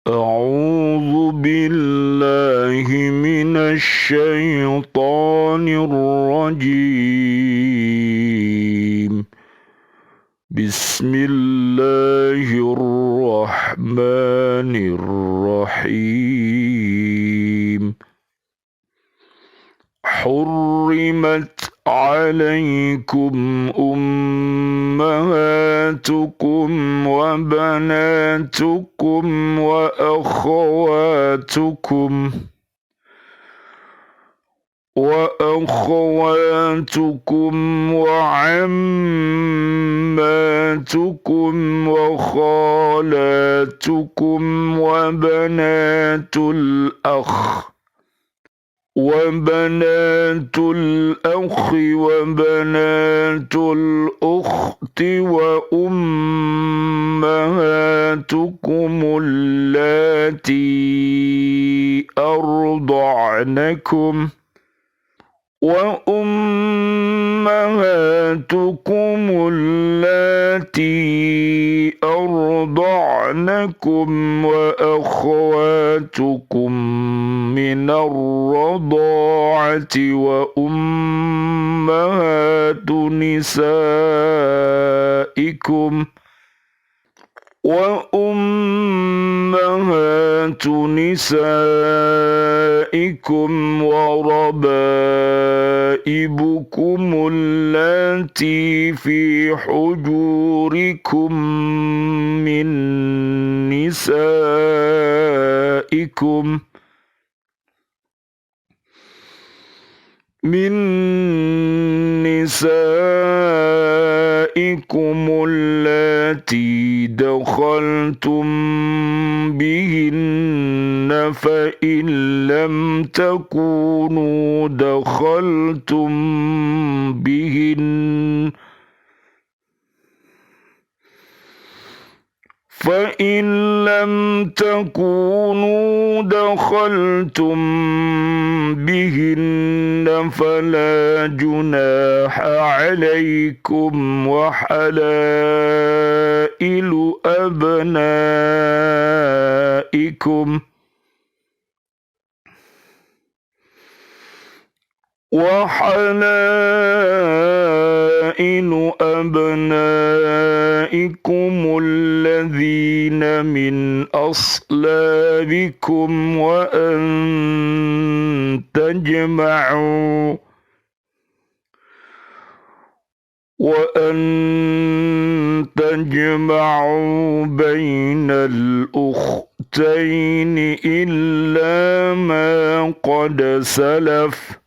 أعوذ بالله من الشيطان الرجيم. بسم الله الرحمن الرحيم. حرمت عليكم أمهاتكم وبناتكم وأخواتكم وعماتكم وخالاتكم وبنات وبنات الأخت وأمهاتكم اللاتي أرضعنكم وأخواتكم من الرضاعة وأمهات نسائكم وربائبكم اللاتي في حجوركم من نسائكم اللاتي دخلتم بهن فإن لم تكونوا دخلتم بهن فلا جناح عليكم وحلائل أبنائكم الذين من أصلابكم وأن تجمعوا بين الأختين إلا ما قد سلف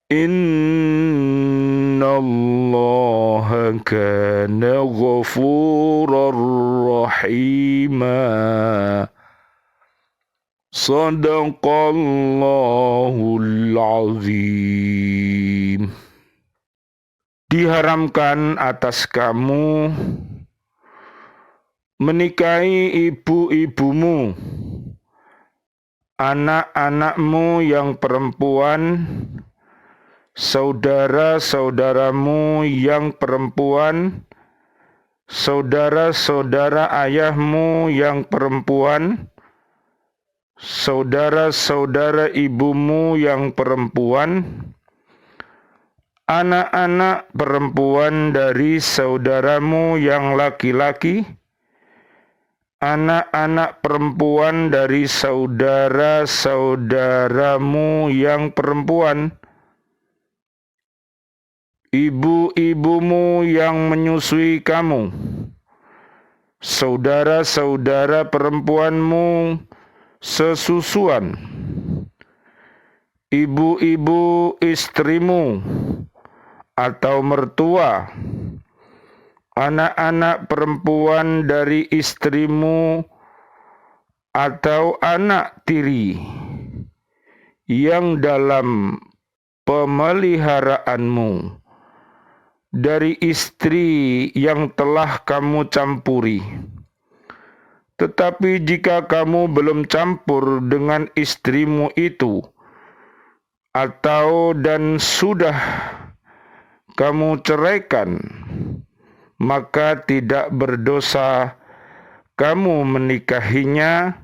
إن الله كان غفورا رحيما. Sadaqallahul azim. Diharamkan atas kamu menikahi ibu-ibumu, anak-anakmu yang perempuan, saudara-saudaramu yang perempuan, saudara-saudara ayahmu yang perempuan, saudara-saudara ibumu yang perempuan, anak-anak perempuan dari saudaramu yang laki-laki, anak-anak perempuan dari saudara-saudaramu yang perempuan, ibu-ibumu yang menyusui kamu, saudara-saudara perempuanmu sesusuan, ibu-ibu istrimu atau mertua, anak-anak perempuan dari istrimu atau anak tiri yang dalam pemeliharaanmu dari istri yang telah kamu campuri. Tetapi jika kamu belum campur dengan istrimu itu, dan sudah kamu ceraikan, maka tidak berdosa kamu menikahinya,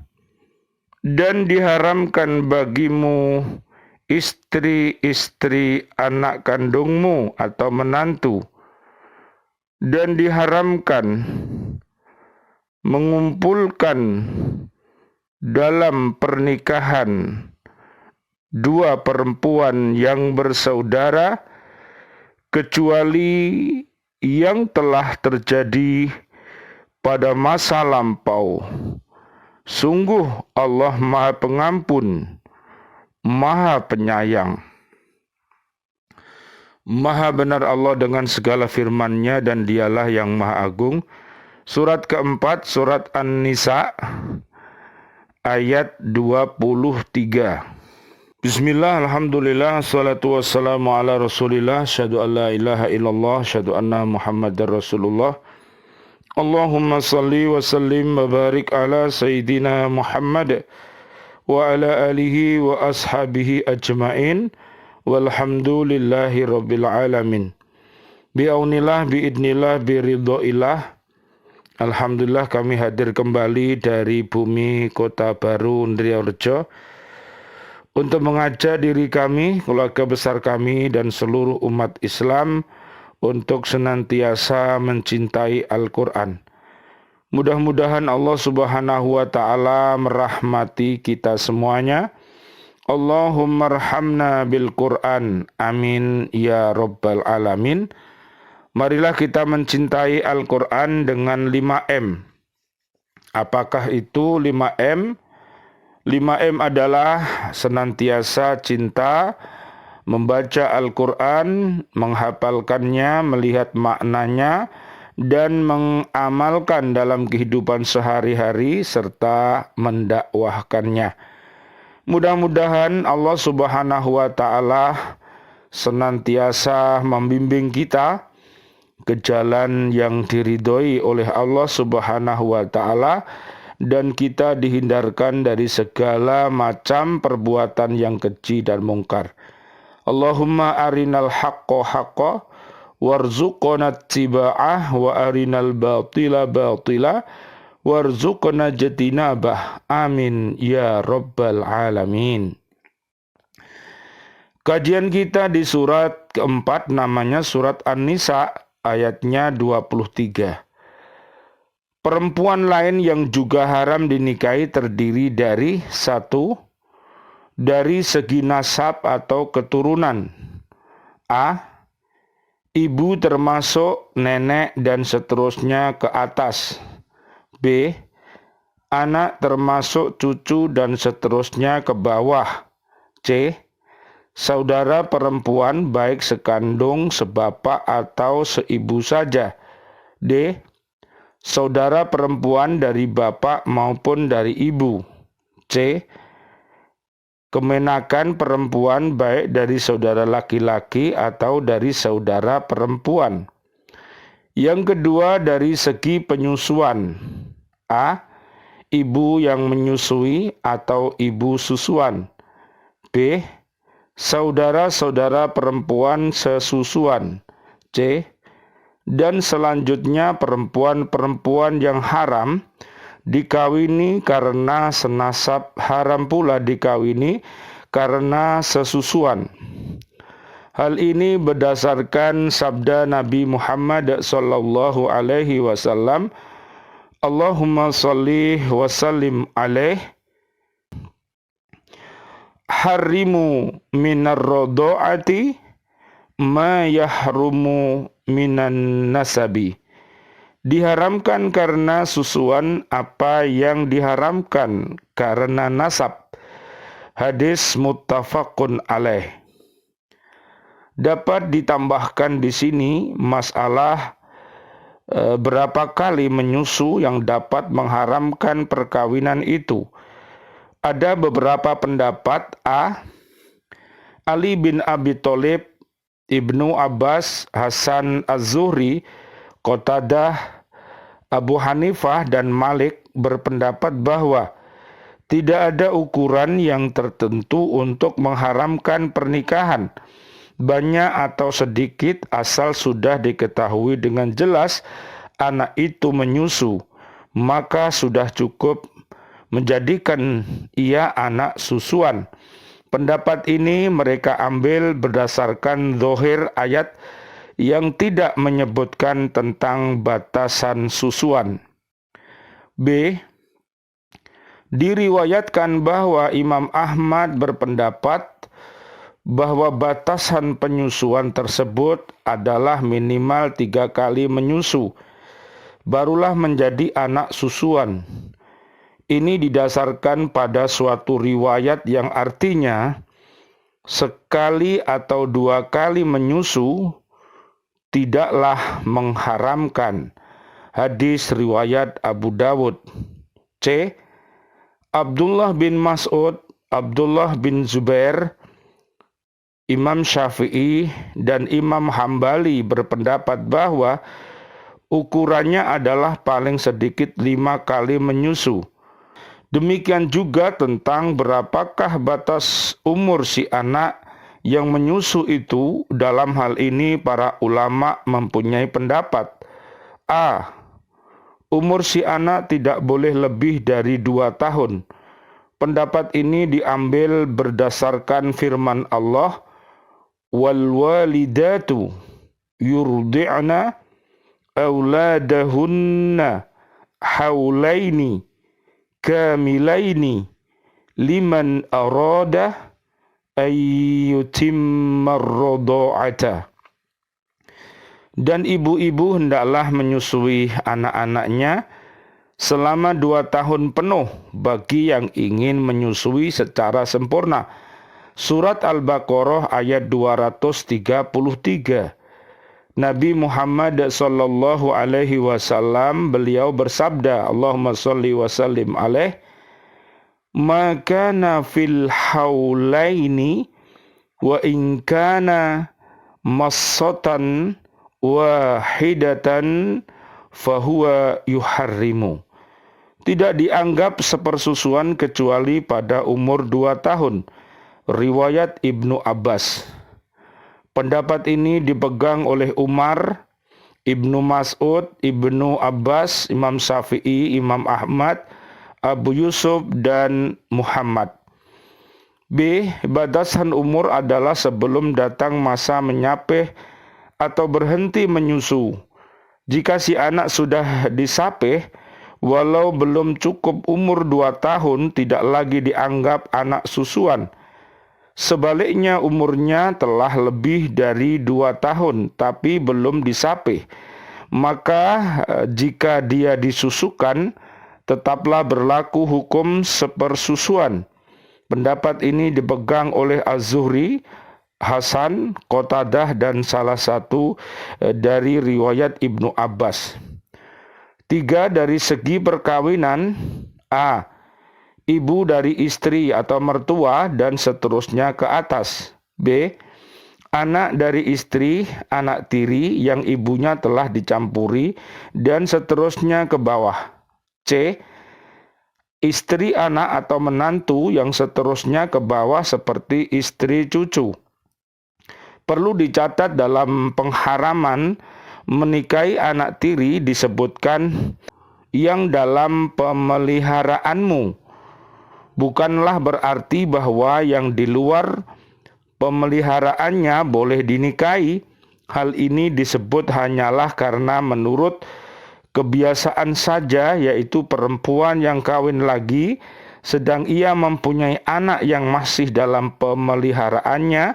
dan diharamkan bagimu istri-istri anak kandungmu atau menantu, dan diharamkan mengumpulkan dalam pernikahan dua perempuan yang bersaudara, kecuali yang telah terjadi pada masa lampau. Sungguh Allah Maha Pengampun, Maha Penyayang. Maha benar Allah dengan segala firman-Nya, dan Dialah yang Maha Agung. Surat keempat, surat An-Nisa, ayat 23. Bismillah, alhamdulillah, salatu wassalamu ala rasulillah, syahadu an la ilaha illallah, syahadu anna muhammadar rasulullah. Allahumma salli wa sallim wa barik ala Sayyidina Muhammad wa ala alihi wa ashabihi ajma'in, walhamdulillahi rabbil alamin. Bi'aunillah, bi'idnillah, biridhoillah. Alhamdulillah, kami hadir kembali dari bumi Kota Baru, Ndriyarejo, untuk mengajak diri kami, keluarga besar kami, dan seluruh umat Islam untuk senantiasa mencintai Al-Quran. Mudah-mudahan Allah Subhanahu wa Ta'ala merahmati kita semuanya. Allahumma arhamna bil Quran. Amin ya Rabbal Alamin. Marilah kita mencintai Al-Quran dengan 5M. Apakah itu 5M? 5M adalah senantiasa cinta, membaca Al-Quran, menghafalkannya, melihat maknanya, dan mengamalkan dalam kehidupan sehari-hari, serta mendakwahkannya. Mudah-mudahan Allah Subhanahu wa Ta'ala senantiasa membimbing kita ke jalan yang diridhoi oleh Allah Subhanahu wa Ta'ala, dan kita dihindarkan dari segala macam perbuatan yang keji dan mungkar. Allahumma arinal haqqa haqqa warzuqna ittiba'ah, wa arinal batila batila warzuqna jatinabah. Amin ya Rabbal Alamin. Kajian kita di surat keempat, namanya surat An-Nisa, ayatnya 23. Perempuan lain yang juga haram dinikahi terdiri dari: 1. Dari segi nasab atau keturunan. A. Ibu termasuk nenek dan seterusnya ke atas. B. Anak termasuk cucu dan seterusnya ke bawah. C. Saudara perempuan baik sekandung, sebapak atau seibu saja. D. Saudara perempuan dari bapak maupun dari ibu. C. Kemenakan perempuan baik dari saudara laki-laki atau dari saudara perempuan. Yang kedua, dari segi penyusuan. A. Ibu yang menyusui atau ibu susuan. B. Saudara-saudara perempuan sesusuan. C. Dan selanjutnya perempuan-perempuan yang haram dikawini karena senasab, haram pula dikawini karena sesusuan. Hal ini berdasarkan sabda Nabi Muhammad sallallahu alaihi wasallam, Allahumma sholli wa sallim alaih, harimu minar rodo'ati ma yahrumu minan nasabi. Diharamkan karena susuan apa yang diharamkan karena nasab. Hadis muttafaqun alaih. Dapat ditambahkan di sini masalah berapa kali menyusu yang dapat mengharamkan perkawinan itu. Ada beberapa pendapat. A. Ali bin Abi Thalib, Ibnu Abbas, Hasan Az-Zuhri, Qatadah, Abu Hanifah, dan Malik berpendapat bahwa tidak ada ukuran yang tertentu untuk mengharamkan pernikahan, banyak atau sedikit, asal sudah diketahui dengan jelas anak itu menyusu, maka sudah cukup menjadikan ia anak susuan. Pendapat ini mereka ambil berdasarkan zahir ayat yang tidak menyebutkan tentang batasan susuan. B. Diriwayatkan bahwa Imam Ahmad berpendapat bahwa batasan penyusuan tersebut adalah minimal 3 kali menyusu, barulah menjadi anak susuan. Ini didasarkan pada suatu riwayat yang artinya sekali atau 2 kali menyusu tidaklah mengharamkan. Hadis riwayat Abu Dawud. C. Abdullah bin Mas'ud, Abdullah bin Zubair, Imam Syafi'i, dan Imam Hambali berpendapat bahwa ukurannya adalah paling sedikit 5 kali menyusu. Demikian juga tentang berapakah batas umur si anak yang menyusu itu. Dalam hal ini para ulama mempunyai pendapat. A. Umur si anak tidak boleh lebih dari 2 tahun. Pendapat ini diambil berdasarkan firman Allah, wal walidatu yurdi'na auladahunna haulaini kamilaini liman arada ayyutimmar radha'ata. Dan ibu-ibu hendaklah menyusui anak-anaknya selama 2 tahun penuh bagi yang ingin menyusui secara sempurna. Surat Al-Baqarah ayat 233. Nabi Muhammad sallallahu alaihi wasallam beliau bersabda, Allahumma sholli wa sallim alaih, "Maka fil haulaini wa in kana massatan wahidatan fahuwa yuharrimu." Tidak dianggap sepersusuan kecuali pada umur 2 tahun. Riwayat Ibnu Abbas. Pendapat ini dipegang oleh Umar, Ibnu Mas'ud, Ibnu Abbas, Imam Syafi'i, Imam Ahmad, Abu Yusuf, dan Muhammad. B. Batasan umur adalah sebelum datang masa menyapih atau berhenti menyusu. Jika si anak sudah disapih, walau belum cukup umur 2 tahun, tidak lagi dianggap anak susuan. Sebaliknya umurnya telah lebih dari 2 tahun tapi belum disapih, maka jika dia disusukan tetaplah berlaku hukum sepersusuan. Pendapat ini dipegang oleh Az-Zuhri, Hasan, Qatadah, dan salah satu dari riwayat Ibnu Abbas. 3. Dari segi perkawinan. A. Ibu dari istri atau mertua dan seterusnya ke atas. B. Anak dari istri, anak tiri yang ibunya telah dicampuri dan seterusnya ke bawah. C. Istri anak atau menantu yang seterusnya ke bawah seperti istri cucu. Perlu dicatat dalam pengharaman menikahi anak tiri disebutkan yang dalam pemeliharaanmu. Bukanlah berarti bahwa yang di luar pemeliharaannya boleh dinikahi. Hal ini disebut hanyalah karena menurut kebiasaan saja, yaitu perempuan yang kawin lagi sedang ia mempunyai anak yang masih dalam pemeliharaannya,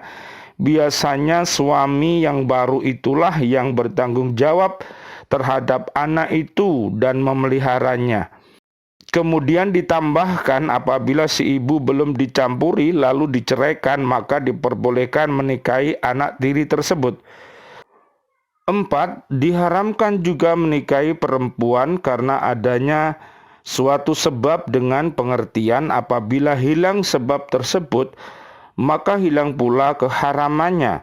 biasanya suami yang baru itulah yang bertanggung jawab terhadap anak itu dan memeliharanya. Kemudian ditambahkan apabila si ibu belum dicampuri lalu diceraikan, maka diperbolehkan menikahi anak tiri tersebut. 4. Diharamkan juga menikahi perempuan karena adanya suatu sebab dengan pengertian apabila hilang sebab tersebut, maka hilang pula keharamannya,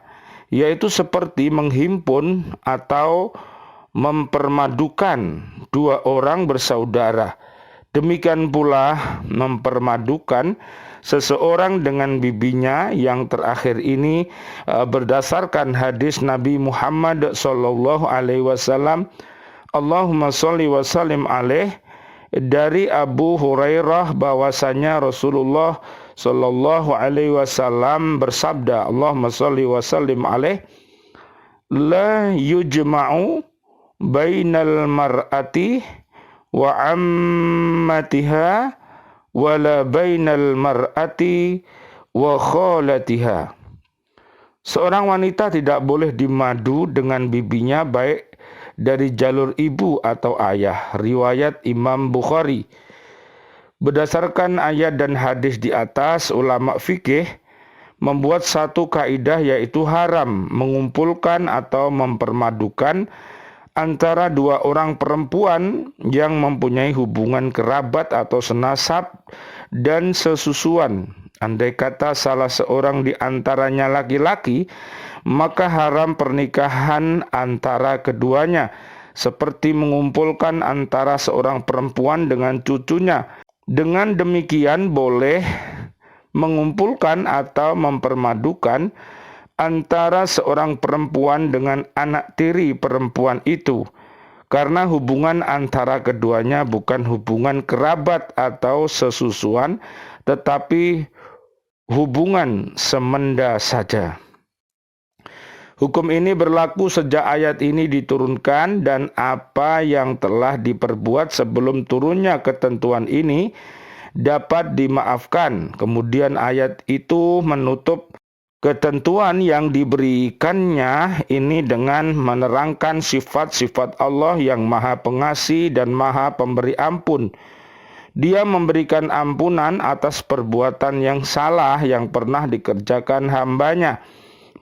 yaitu seperti menghimpun atau mempermadukan 2 orang bersaudara. Demikian pula mempermadukan seseorang dengan bibinya. Yang terakhir ini berdasarkan hadis Nabi Muhammad sallallahu alaihi wasallam, Allahumma sholli wa sallim alaih, dari Abu Hurairah bahwasanya Rasulullah Shallallahu Alaihi Wasallam bersabda, Allahumma sholli wa sallim alaih, la yujma'u bainal mar'ati wa ammatiha wala bainal mar'ati wa khalatiha. Seorang wanita tidak boleh dimadu dengan bibinya, baik dari jalur ibu atau ayah. Riwayat Imam Bukhari. Berdasarkan ayat dan hadis di atas, ulama fikih membuat satu kaidah, yaitu haram mengumpulkan atau mempermadukan antara dua orang perempuan yang mempunyai hubungan kerabat atau senasab dan sesusuan. Andai kata salah seorang di antaranya laki-laki, maka haram pernikahan antara keduanya, seperti mengumpulkan antara seorang perempuan dengan cucunya. Dengan demikian boleh mengumpulkan atau mempermadukan antara seorang perempuan dengan anak tiri perempuan itu, karena hubungan antara keduanya bukan hubungan kerabat atau sesusuan, tetapi hubungan semenda saja. Hukum ini berlaku sejak ayat ini diturunkan, dan apa yang telah diperbuat sebelum turunnya ketentuan ini dapat dimaafkan. Kemudian ayat itu menutup ketentuan yang diberikannya ini dengan menerangkan sifat-sifat Allah yang Maha Pengasih dan Maha Pemberi Ampun. Dia memberikan ampunan atas perbuatan yang salah yang pernah dikerjakan hambanya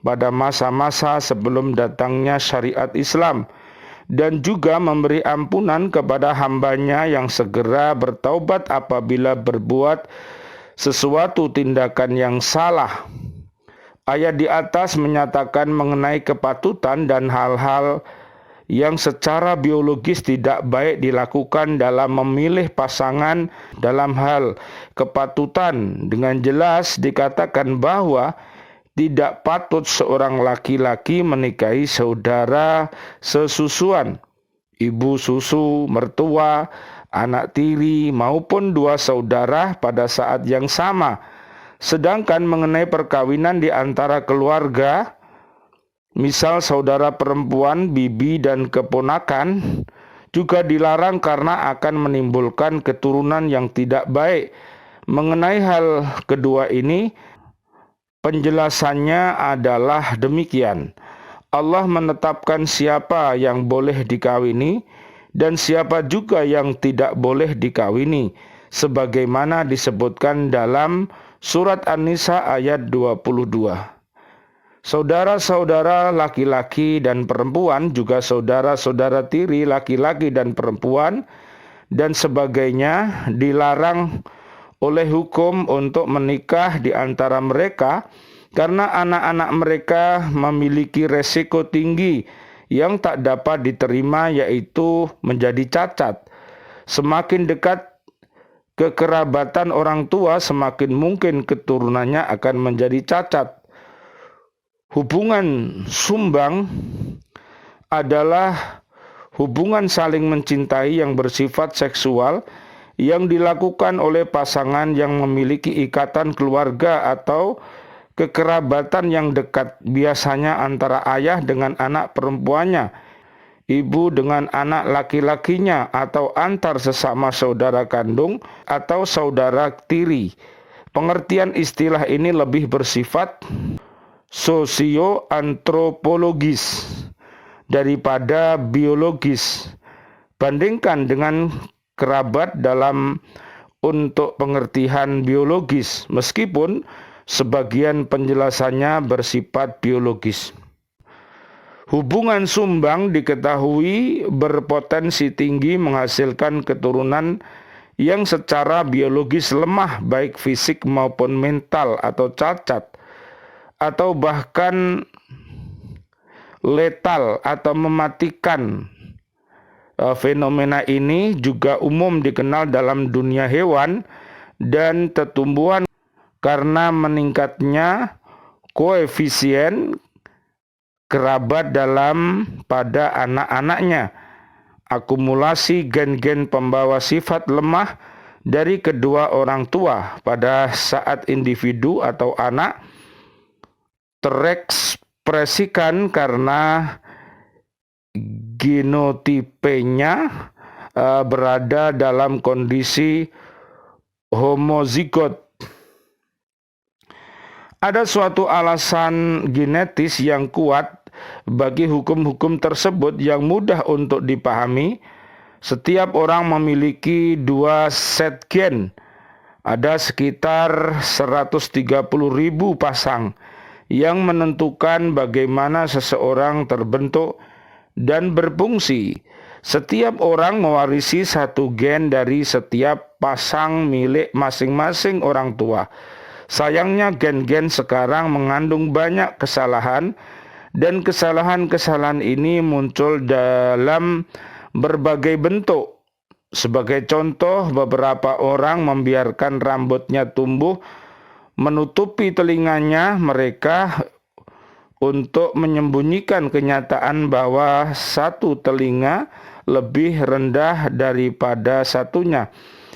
pada masa-masa sebelum datangnya syariat Islam, dan juga memberi ampunan kepada hambanya yang segera bertaubat apabila berbuat sesuatu tindakan yang salah. Ayat di atas menyatakan mengenai kepatutan dan hal-hal yang secara biologis tidak baik dilakukan dalam memilih pasangan. Dalam hal kepatutan, dengan jelas dikatakan bahwa tidak patut seorang laki-laki menikahi saudara sesusuan, ibu susu, mertua, anak tiri, maupun dua saudara pada saat yang sama. Sedangkan mengenai perkawinan di antara keluarga, misal saudara perempuan, bibi, dan keponakan, juga dilarang karena akan menimbulkan keturunan yang tidak baik. Mengenai hal kedua ini, penjelasannya adalah demikian. Allah menetapkan siapa yang boleh dikawini dan siapa juga yang tidak boleh dikawini, sebagaimana disebutkan dalam surat An-Nisa ayat 22. Saudara-saudara laki-laki dan perempuan, juga saudara-saudara tiri laki-laki dan perempuan, dan sebagainya dilarang oleh hukum untuk menikah di antara mereka, karena anak-anak mereka memiliki resiko tinggi yang tak dapat diterima, yaitu menjadi cacat. Semakin dekat kekerabatan orang tua, semakin mungkin keturunannya akan menjadi cacat. Hubungan sumbang adalah hubungan saling mencintai yang bersifat seksual yang dilakukan oleh pasangan yang memiliki ikatan keluarga atau kekerabatan yang dekat, biasanya antara ayah dengan anak perempuannya, ibu dengan anak laki-lakinya, atau antar sesama saudara kandung atau saudara tiri. Pengertian istilah ini lebih bersifat sosioantropologis daripada biologis. Bandingkan dengan kerabat dalam untuk pengertian biologis, meskipun sebagian penjelasannya bersifat biologis. Hubungan sumbang diketahui berpotensi tinggi menghasilkan keturunan yang secara biologis lemah, baik fisik maupun mental, atau cacat, atau bahkan letal atau mematikan. Fenomena ini juga umum dikenal dalam dunia hewan dan tumbuhan karena meningkatnya koefisien kerabat dalam pada anak-anaknya. akumulasi gen-gen pembawa sifat lemah dari kedua orang tua pada saat individu atau anak terekspresikan karena genotipenya berada dalam kondisi homozigot. Ada suatu alasan genetis yang kuat bagi hukum-hukum tersebut yang mudah untuk dipahami. Setiap orang memiliki dua set gen. Ada sekitar 130.000 pasang yang menentukan bagaimana seseorang terbentuk dan berfungsi. Setiap orang mewarisi satu gen dari setiap pasang milik masing-masing orang tua. Sayangnya gen-gen sekarang mengandung banyak kesalahan, dan kesalahan-kesalahan ini muncul dalam berbagai bentuk. Sebagai contoh, beberapa orang membiarkan rambutnya tumbuh menutupi telinganya mereka untuk menyembunyikan kenyataan bahwa satu telinga lebih rendah daripada satunya.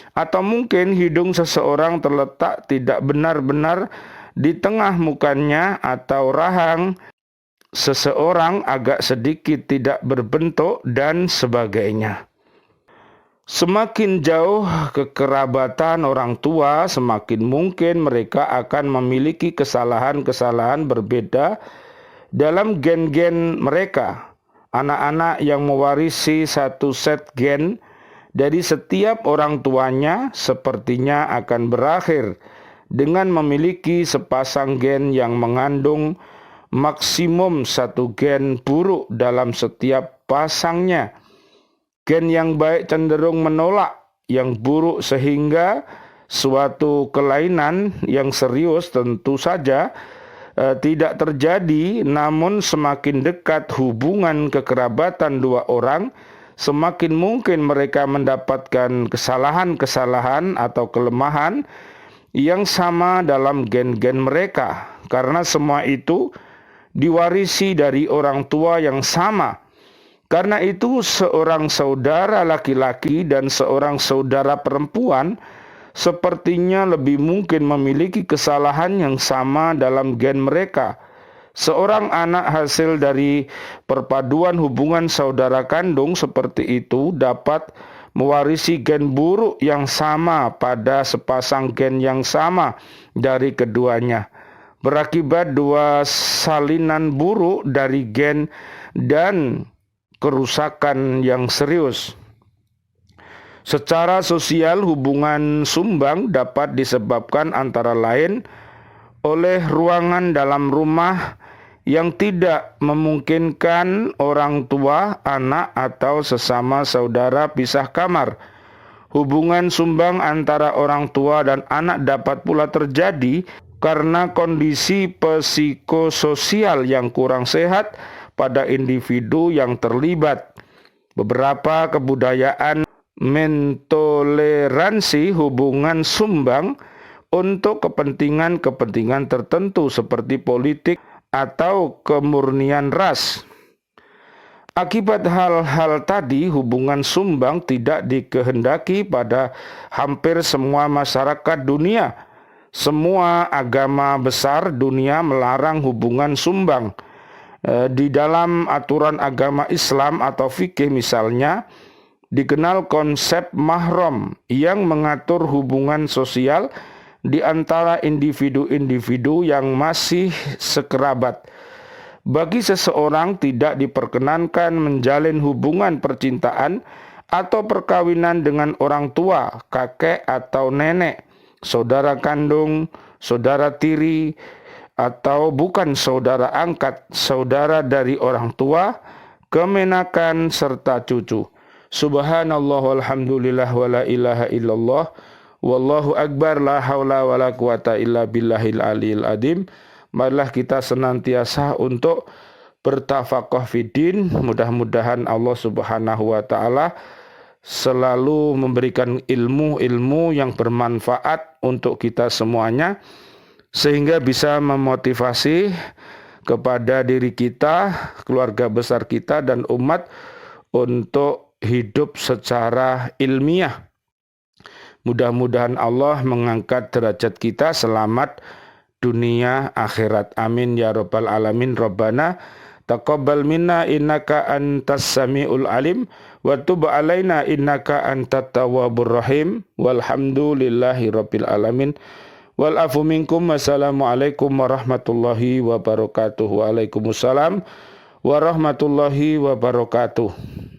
Atau mungkin hidung seseorang terletak tidak benar-benar di tengah mukanya, atau rahang seseorang agak sedikit tidak berbentuk, dan sebagainya. Semakin jauh kekerabatan orang tua, semakin mungkin mereka akan memiliki kesalahan-kesalahan berbeda dalam gen-gen mereka. Anak-anak yang mewarisi satu set gen dari setiap orang tuanya sepertinya akan berakhir dengan memiliki sepasang gen yang mengandung maksimum satu gen buruk dalam setiap pasangnya. Gen yang baik cenderung menolak yang buruk, sehingga suatu kelainan yang serius tentu saja tidak terjadi. Namun semakin dekat hubungan kekerabatan dua orang, semakin mungkin mereka mendapatkan kesalahan-kesalahan atau kelemahan yang sama dalam gen-gen mereka, karena semua itu diwarisi dari orang tua yang sama. Karena itu seorang saudara laki-laki dan seorang saudara perempuan sepertinya lebih mungkin memiliki kesalahan yang sama dalam gen mereka. Seorang anak hasil dari perpaduan hubungan saudara kandung seperti itu dapat mewarisi gen buruk yang sama pada sepasang gen yang sama dari keduanya. Berakibat dua salinan buruk dari gen dan kerusakan yang serius. Secara sosial, hubungan sumbang dapat disebabkan antara lain oleh ruangan dalam rumah yang tidak memungkinkan orang tua, anak, atau sesama saudara pisah kamar. Hubungan sumbang antara orang tua dan anak dapat pula terjadi karena kondisi psikososial yang kurang sehat pada individu yang terlibat. Beberapa kebudayaan mentoleransi hubungan sumbang untuk kepentingan-kepentingan tertentu seperti politik atau kemurnian ras. Akibat hal-hal tadi, hubungan sumbang tidak dikehendaki pada hampir semua masyarakat dunia. Semua agama besar dunia melarang hubungan sumbang. Di dalam aturan agama Islam atau fikih misalnya, dikenal konsep mahram yang mengatur hubungan sosial di antara individu-individu yang masih sekerabat. Bagi seseorang tidak diperkenankan menjalin hubungan percintaan atau perkawinan dengan orang tua, kakek atau nenek, saudara kandung, saudara tiri, atau bukan saudara angkat, saudara dari orang tua, kemenakan, serta cucu. Subhanallah walhamdulillah wala ilaha illallah wallahu akbar, la haula wala quwata illa billahil aliyil adim. Marilah kita senantiasa untuk bertafaqah fiddin. Mudah-mudahan Allah Subhanahu wa taala selalu memberikan ilmu-ilmu yang bermanfaat untuk kita semuanya, sehingga bisa memotivasi kepada diri kita, keluarga besar kita, dan umat untuk hidup secara ilmiah. Mudah-mudahan Allah mengangkat derajat kita, selamat dunia akhirat. Amin ya rabbal alamin. Rabbana taqabbal minna innaka antas samiul alim wa tub alaina innaka antat tawwabur rahim. Walhamdulillahi rabbil alamin. Wal afu minkum. Wassalamualaikum warahmatullahi wabarakatuh. Waalaikumsalam warahmatullahi wabarakatuh.